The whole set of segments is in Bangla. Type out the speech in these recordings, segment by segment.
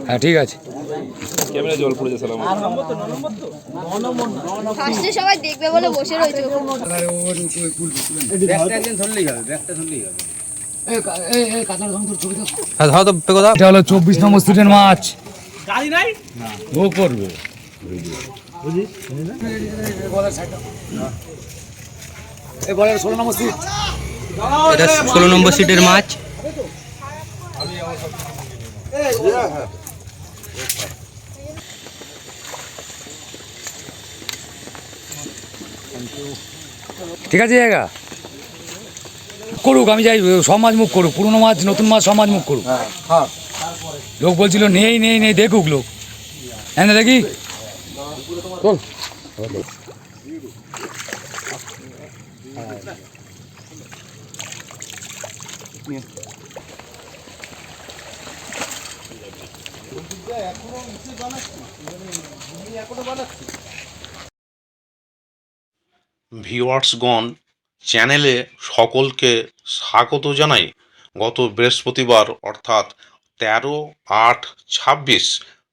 হ্যাঁ ঠিক আছে। ক্যামেরা জল পড়ে যাচ্ছে ফার্স্টে সবাই দেখবে বলে বসে রয়েছে। এটা হলো 24 নম্বর সিটের মাছ। গাড়ি নাই ও করবে এবারে 16 নম্বর সিট। এটা 16 নম্বর সিটের মাছ। ঠিক আছে জায়গা করুক, আমি যাই, সব মাছ মুখ করুক, পুরনো মাছ নতুন মাছ সব মাছ মুখ করুক। লোক বলছিল নেই নেই নেই, দেখুক লোক। হ্যাঁ দেখি ভিউয়ার্সগণ, চ্যানেলে সকলকে স্বাগত জানাই। গত বৃহস্পতিবার অর্থাৎ 13/8/26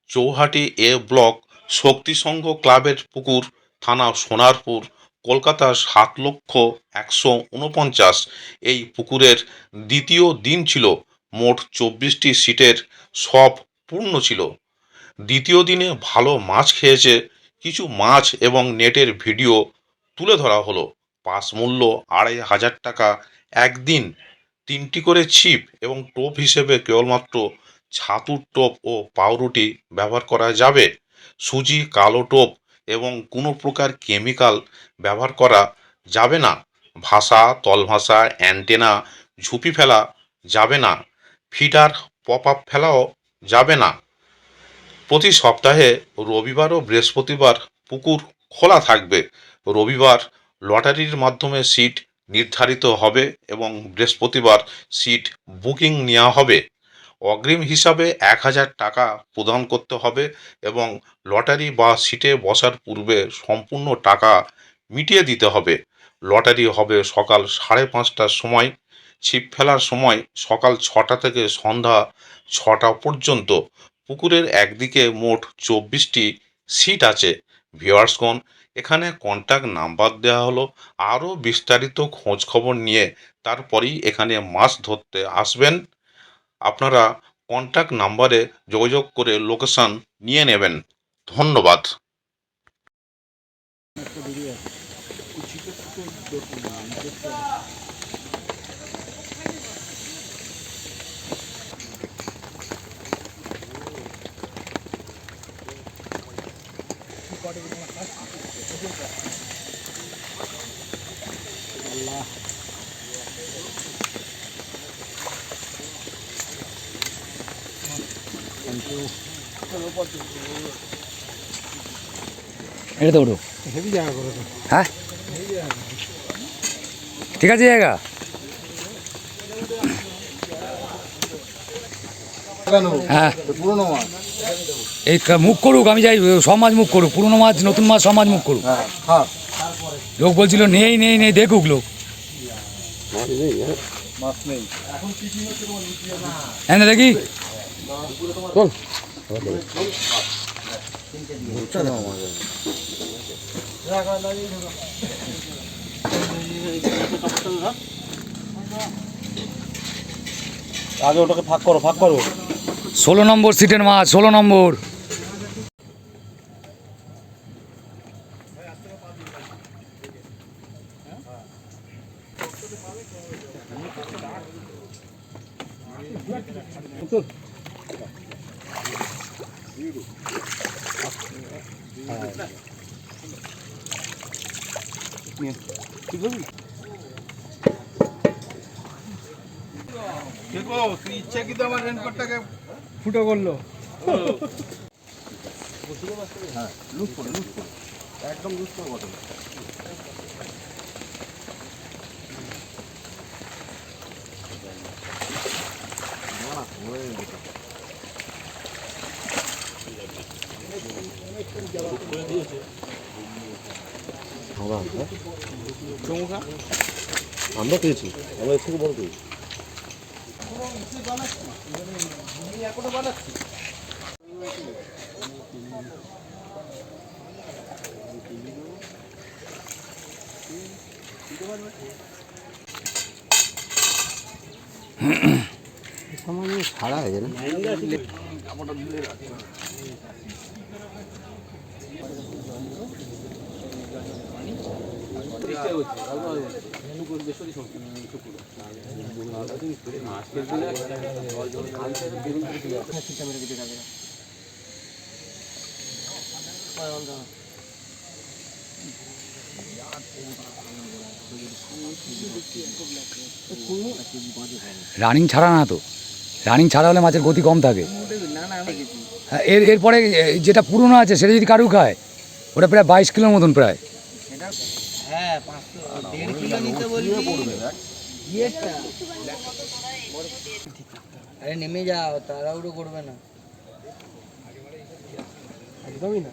চৌহাটি এ ব্লক শক্তিসংঘ ক্লাবের পুকুর, থানা সোনারপুর, কলকাতা 7,149 এই পুকুরের দ্বিতীয় দিন ছিল। মোট 24টি সিটের সব পূর্ণ ছিল। দ্বিতীয় দিনে ভালো মাছ খেয়েছে। কিছু মাছ এবং নেটের ভিডিও তুলে ধরা হলো। পাস মূল্য 2500 টাকা একদিন। 3টি করে ছিপ এবং টোপ হিসেবে কেবলমাত্র ছাতুর টোপ ও পাউরুটি ব্যবহার করা যাবে। সুজি, কালো টোপ এবং কোনো প্রকার কেমিক্যাল ব্যবহার করা যাবে না। ভাষা, তলভাষা, অ্যান্টেনা, ঝুপি ফেলা যাবে না। ফিডার, পপ আপ ফেলাও যাবে না। প্রতি সপ্তাহে রবিবার ও বৃহস্পতিবার পুকুর খোলা থাকবে। রবিবার লটারির মাধ্যমে সিট নির্ধারিত হবে এবং বৃহস্পতিবার সিট বুকিং নেওয়া হবে। অগ্রিম হিসাবে 1000 টাকা প্রদান করতে হবে এবং লটারি বা সিটে বসার পূর্বে সম্পূর্ণ টাকা মিটিয়ে দিতে হবে। লটারি হবে সকাল 5:30টার সময়। ছিপ ফেলার সময় সকাল 6টা থেকে সন্ধ্যা 6টা পর্যন্ত। পুকুরের একদিকে মোট 24টি সিট আছে। ভিউয়ার্সগণ, এখানে কন্ট্যাক্ট নাম্বার দেওয়া হলো। আরও বিস্তারিত খোঁজ খবর নিয়ে তারপরেই এখানে মাছ ধরতে আসবেন। আপনারা কন্ট্যাক্ট নাম্বারে যোগাযোগ করে লোকেশন নিয়ে নেবেন। ধন্যবাদ। এটা তো ওঠো। হ্যাঁ ঠিক আছে জায়গা। হ্যাঁ এই মুখ করুক, আমি যাই, সব মাছ মুখ করুক, পুরনো মাছ নতুন মাছ সব মাছ মুখ করুক। লোক বলছিল নেই নেই নেই, দেখুক লোক। হ্যাঁ দেখি আগে ওটাকে ফাঁক করো, ফাঁক করো। 16 নম্বর সিটের মাছ, 16 নম্বর। তুই ইচ্ছা কিন্তু আমার রেনকোটটাকে ফুটো করলো। একদম লুজ করে বটে। আমরা পেয়েছি, আমরা এর থেকে বড় পেয়েছি। ছাড়া হয়ে যায় না রানিং ছাড়া না তো, রানিং ছাড়া হলে মাছের গতি কম থাকে। হ্যাঁ, এরপরে যেটা পুরনো আছে সেটা যদি কারু খায় ওটা প্রায় 22 কিলোর মতন প্রায়। হ্যাঁ 1.5 কিলো নিতে বলবি। আরে নেমে যাও, তাড়াহুড়ো করবে না। একদমই না।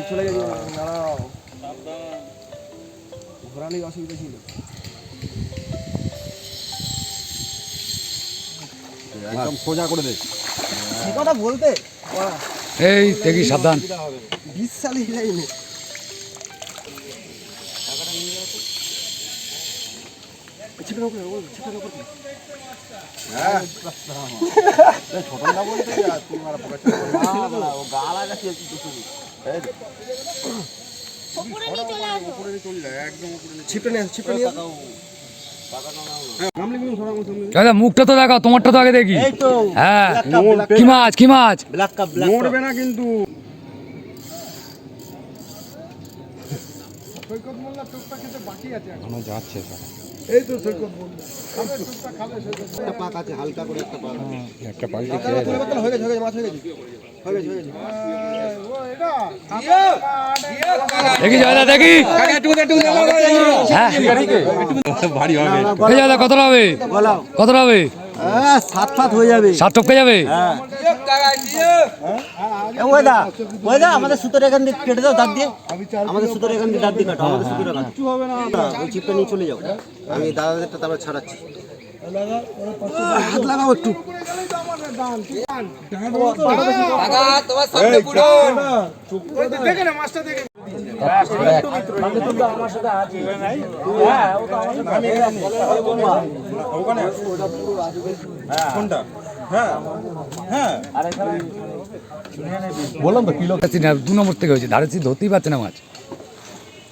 চলে গেছে, দাঁড়াও, ঘোরানোর অসুবিধা ছিল। একদম সোজা করে দে কথা বলতে। এই দেখি সাবধান। 20 সালে লাইনে দাদা মুখটা তো দেখাও, তোমারটা তো আগে দেখি। হ্যাঁ, কি মাছ, কি মাছ? মরবে না কিন্তু। সৈকত মোল্লা টুকটা খেতে বাকি আছে এখনো যাচ্ছে। এই তো সৈকত মোল্লা খাবে, টুকটা খাবে। সৈকত একটা পাক আছে, হালকা করে একটা পাক আছে, একটা পাল্টি খেয়ে হয়ে গেছে, মাছ হয়ে গেছে, ও এটা দেখি দাদা, দেখি। হ্যাঁ, ভারী হবে। এই দাদা কতটা হবে? কতটা হবে? 7 হয়ে যাবে। 7 টপকে যাবে। ওইদা আমাদের সুতোর এখান দিয়ে কেটে দাও, দাঁত দিয়ে। আমাদের সুতোর এখান দিয়ে দাঁত দিয়ে কাটো, আমাদের সুতোর এখান কিছু হবে না। ওই চিপটা নিয়ে চলে যাও। আমি দাদাদেরটা তারপর ছাড়াচ্ছি। হাত লাগাও একটু। দেখে না মাছটা, দেখে বললাম তো কিলো 2 নম্বর থেকে হয়েছে, ধারে ধরতেই পারছে না মাছ।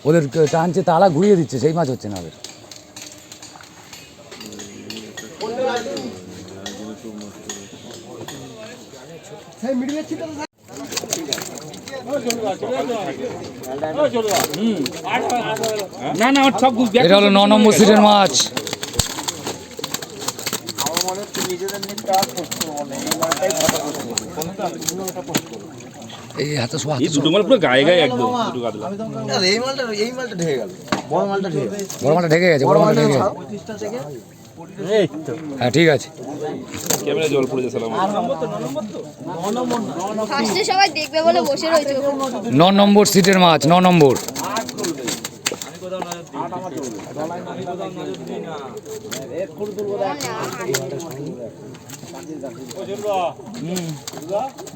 ওদের টানছে, তালা ঘুরিয়ে দিচ্ছে, সেই মাছ হচ্ছে না ওদের। এটা হলো 9 নম্বর সিটের মাছ। এই হাতে সব হাতে দুটো মাল পুরো গায়ে গায়ে একদম দুটো গাদলা। এই মালটা ঢেকে গেল। বড় মালটা ঢেকে গেল। বড় মালটা ঢেকে গেছে, বড় মালটা ঢেকে গেছে। এই তো হ্যাঁ ঠিক আছে। ক্যামেরা জল পড়ে যাচ্ছে সালাম। ফার্স্টে সবাই দেখবে বলে বসে রয়েছে। 9 নম্বর সিটের মাছ, 9 নম্বর।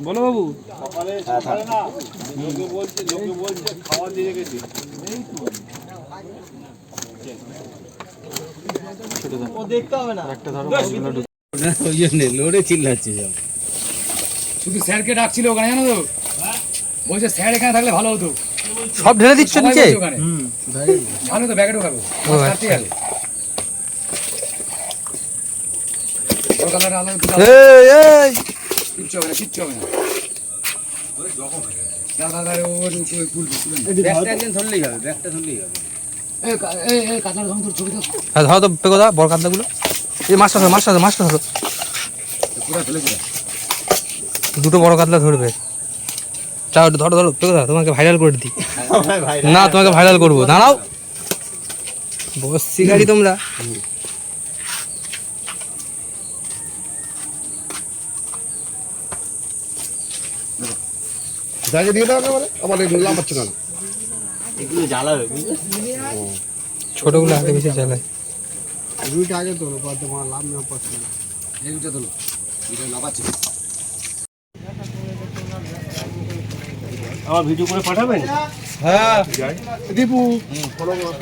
বলো বাবু। লোডে চিল্লাচ্ছে সব। শুধু স্যারকে ডাকছিল ওখানে, জানো তো? বলছে স্যার এখানে থাকলে ভালো হতো। সব ঢেলে দিচ্ছ সবাই নিচে? বলছে ওখানে। ভালো তো, ব্যাগে ঢোকাবো। কাটতে গেলে। ওর কালারে আলো একটু দাও। কিচ্ছু হবে না, কিচ্ছু হবে না। দাও, দাও, দাও, ওর উপরে তুলবে, তুলে নাও। ব্যাগটা একদিন ধরলেই হবে, ব্যাগটা ধরলেই হবে। এই কাঁচার ধর ছবি দাও। হ্যাঁ ধরো তো পেকো দা, বড় কাতলাগুলো। এই মাছটা ধরো, মাছটা ধরো, মাছটা ধরো। পুরো ফেলেছে। দুটো বড় কাতলা ধরবে। চাও ধরো ধরো পেকো দা, তোমাকে ভাইরাল করে দিই। না, তোমাকে ভাইরাল করবো, দাঁড়াও। বসছি গাড়ি তোমরা। জায়গা দিয়ে দাও একেবারে, আমার এই লাম্বাচ্ছে কেন? এগুলো জ্বালাবে। ছোটগুলো আগে বেশি চালায়। রুইটা আগে তোলো, পরে তোমার লাভ নেওয়া পছন্দ। এইটা তোলো, এটা লাফাচ্ছে। আমার ভিডিও করে পাঠাবেন? হ্যাঁ দীপু,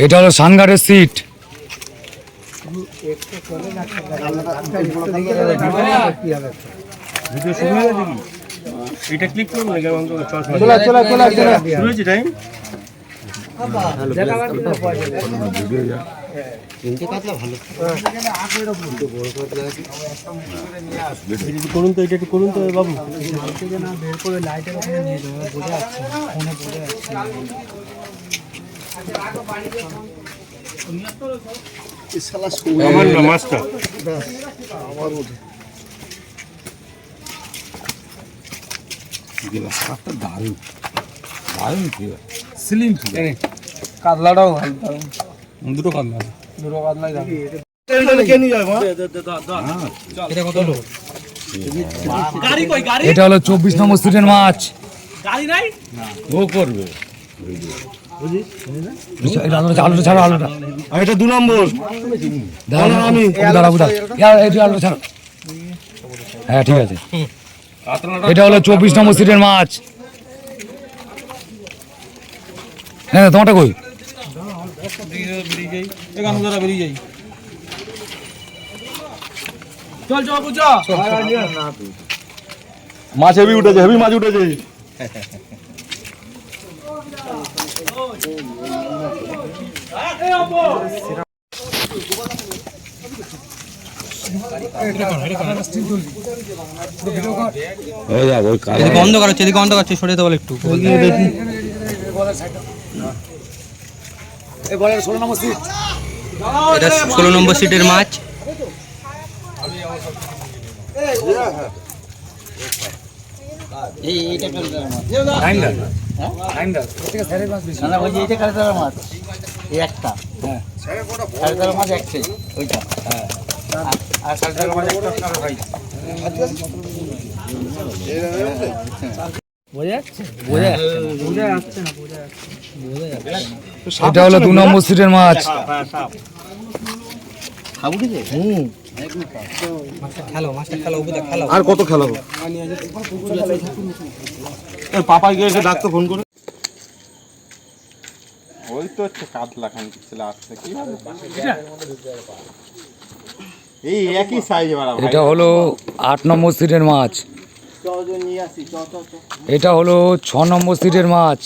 এটা হলো সানগারের সিট। ভিডিও শুরু হয়ে গেছে কি? এটা ক্লিক করবো নাকি? আমার তো চশমা চলা চলা চলা চলা। শুরু হয়েছে টাইম? করুন তো, এটা একটু করুন তো বাবু। আমার না মাছটা দারুণ দারুণ স্লিম। কাতলাটাও দুটো কাতলা, দুটো কাতলাই দাম। এটা কত হলো? এটা হলো 24 নম্বর সিটের মাছ। ও করবে আলুটা ছাড়ো, আলুটা। এটা 2 নম্বর। আলুটা ছাড়ো। হ্যাঁ ঠিক আছে। এটা হলো 24 নম্বর সিটের মাছ। হ্যাঁ তোমারটা কই? মাছ হেভি উঠেছে, হেভি মাছ উঠেছে। এদিকে বন্ধ করছে, এদিকে বন্ধ করছে, সরে তো বল একটু। এটা 16 নম্বর সিটের মাছ। এটা হলো 2 নম্বর সিটের মাছ। আর কত খেলাবো? পাপাই গিয়ে ডাকতে ফোন করে। ওই তো হচ্ছে কাতলা খান চলে আসছে কি হবে? এই একই সাইজ বাড়া। এটা হলো 8 নম্বর সিটের মাছ। এটা হলো 6 নম্বর সিটের মাছ।